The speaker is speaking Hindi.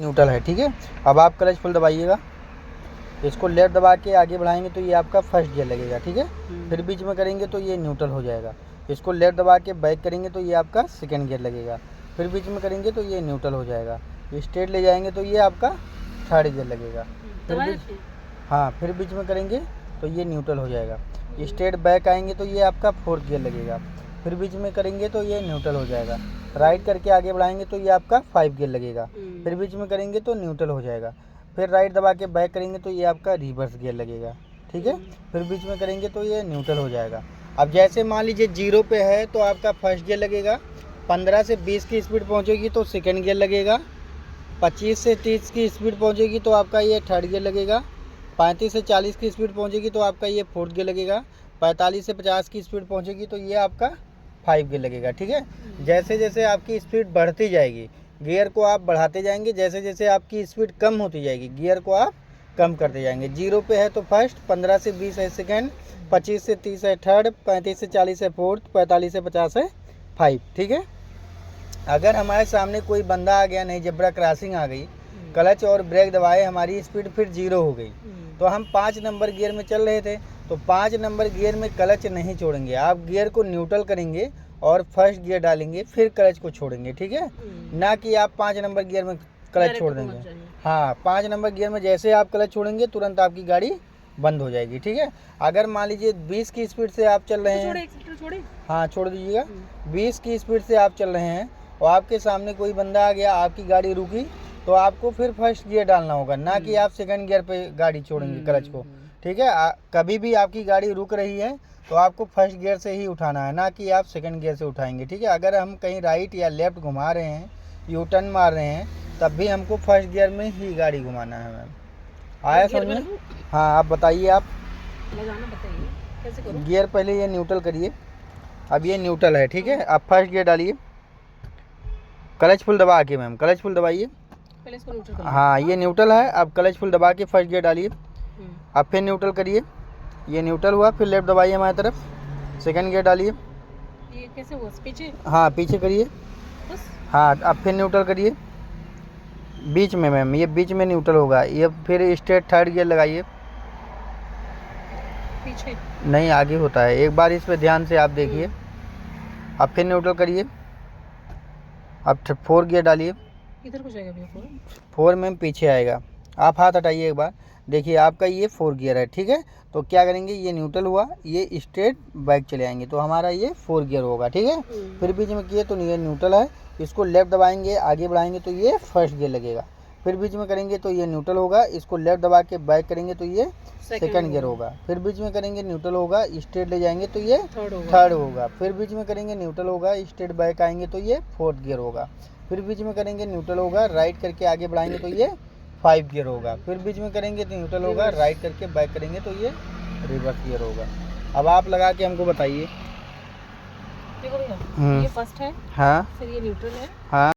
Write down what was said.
न्यूट्रल है, ठीक है। अब आप क्लच फुल दबाइएगा, इसको लेफ्ट दबा के आगे बढ़ाएंगे तो ये आपका फर्स्ट गियर लगेगा, ठीक है। फिर बीच में करेंगे तो ये न्यूट्रल हो जाएगा। इसको लेफ्ट दबा के बैक करेंगे तो ये आपका सेकंड गियर लगेगा। फिर बीच में करेंगे तो ये न्यूट्रल हो जाएगा। स्ट्रेट ले जाएंगे तो ये आपका थर्ड गियर लगेगा। फिर बीच में करेंगे तो ये न्यूट्रल हो जाएगा। स्ट्रेट बैक आएंगे तो ये आपका फोर्थ गियर लगेगा। फिर बीच में करेंगे तो ये न्यूट्रल हो जाएगा। राइट करके आगे बढ़ाएंगे तो ये आपका 5 गियर लगेगा। फिर बीच में करेंगे तो न्यूट्रल हो जाएगा। फिर राइट दबा के बैक करेंगे तो ये आपका रिवर्स गियर लगेगा, ठीक है। फिर बीच में करेंगे तो ये न्यूट्रल हो जाएगा। अब जैसे मान लीजिए 0 पे है तो आपका फर्स्ट गियर लगेगा। 15 से 20 की स्पीड पहुंचेगी तो सेकंड गियर लगेगा। 25 से 30 की स्पीड पहुंचेगी तो आपका ये थर्ड गियर लगेगा। 35 से 40 की स्पीड पहुंचेगी तो आपका ये फोर्थ गियर लगेगा। 45 से 50 की स्पीड पहुंचेगी तो ये आपका 5 गियर लगेगा, ठीक है। जैसे जैसे आपकी स्पीड बढ़ती जाएगी गियर को आप बढ़ाते जाएंगे, जैसे जैसे आपकी स्पीड कम होती जाएगी गियर को आप कम करते जाएंगे। 0 पे है तो फर्स्ट, 15 से 20 है सेकंड, 25 से 30 है थर्ड, 35 से 40 है फोर्थ, 45 से 50 है 5, ठीक है। अगर हमारे सामने कोई बंदा आ गया, नहीं जेब्रा क्रॉसिंग आ गई, क्लच और ब्रेक दबाए, हमारी स्पीड फिर 0 हो गई, तो हम 5 नंबर गियर में चल रहे थे तो 5 नंबर गियर में क्लच नहीं छोड़ेंगे। आप गियर को न्यूट्रल करेंगे और फर्स्ट गियर डालेंगे, फिर क्लच को छोड़ेंगे, ठीक है। ना कि आप 5 नंबर गियर में क्लच छोड़ देंगे। हाँ, 5 नंबर गियर में जैसे आप क्लच छोड़ेंगे तुरंत आपकी गाड़ी बंद हो जाएगी, ठीक है। अगर मान लीजिए 20 की स्पीड से आप चल रहे हैं, हाँ छोड़ दीजिएगा। 20 की स्पीड से आप चल रहे हैं और आपके सामने कोई बंदा आ गया, आपकी गाड़ी रुकी, तो आपको फिर फर्स्ट गियर डालना होगा, ना कि आप सेकंड गियर पे गाड़ी छोड़ेंगे क्लच को, ठीक है। कभी भी आपकी गाड़ी रुक रही है तो आपको फर्स्ट गियर से ही उठाना है, ना कि आप सेकंड गियर से उठाएंगे, ठीक है। अगर हम कहीं राइट या लेफ्ट घुमा रहे हैं, यू टर्न मार रहे हैं, तब भी हमको फर्स्ट गियर में ही गाड़ी घुमाना है मैम। आया समझ में? हाँ, आप बताइए, आप बताइए कैसे करूं? गियर पहले ये न्यूट्रल करिए। अब ये न्यूट्रल है, ठीक है। अब फर्स्ट गियर डालिए, क्लच फुल दबा के मैम, क्लच फुल दबाइए। पहले इसको न्यूट्रल करिए। हाँ, ये न्यूट्रल है। अब क्लच फुल दबा के फर्स्ट गियर डालिए। अब फिर न्यूट्रल करिए, ये न्यूट्रल हुआ। फिर लेफ्ट दबाइए हमारी तरफ, सेकंड गियर डालिए। ये कैसे हुआ? पीछे? हाँ, पीछे करिए। बस? हाँ, अब फिर न्यूट्रल करिए बीच में मैम, ये बीच में न्यूट्रल होगा। ये फिर स्ट्रेट थर्ड गियर लगाइए। पीछे नहीं, आगे होता है, एक बार इस पे ध्यान से आप देखिए। अब फिर न्यूट्रल करिए। अब 4 गियर डालिए। इधर को जाएगा भैया? 4 में पीछे आएगा। आप हाथ हटाइए एक बार, देखिए आपका ये 4 गियर है, ठीक है। तो क्या करेंगे, ये न्यूट्रल हुआ, ये स्ट्रेट बैक चले आएंगे तो हमारा ये 4 गियर होगा, ठीक है। फिर बीच में किए तो ये न्यूट्रल है, इसको लेफ्ट दबाएंगे आगे बढ़ाएंगे तो ये फर्स्ट गियर लगेगा। फिर बीच में करेंगे तो ये न्यूट्रल होगा, इसको लेफ्ट दबा के बैक करेंगे तो ये सेकंड गियर होगा। फिर बीच में करेंगे न्यूट्रल होगा, स्ट्रेट ले जाएंगे तो ये थर्ड होगा। फिर बीच में करेंगे न्यूट्रल होगा, स्ट्रेट बैक आएंगे तो ये फोर्थ गियर होगा। फिर बीच में करेंगे न्यूट्रल होगा, राइट करके आगे बढ़ाएंगे तो ये 5 गियर होगा। फिर बीच में करेंगे तो न्यूट्रल होगा, राइट करके बैक करेंगे तो ये रिवर्स गियर होगा। अब आप लगा के हमको बताइए। देखो भैया, ये फर्स्ट है, हाँ, फिर ये न्यूट्रल है, हाँ।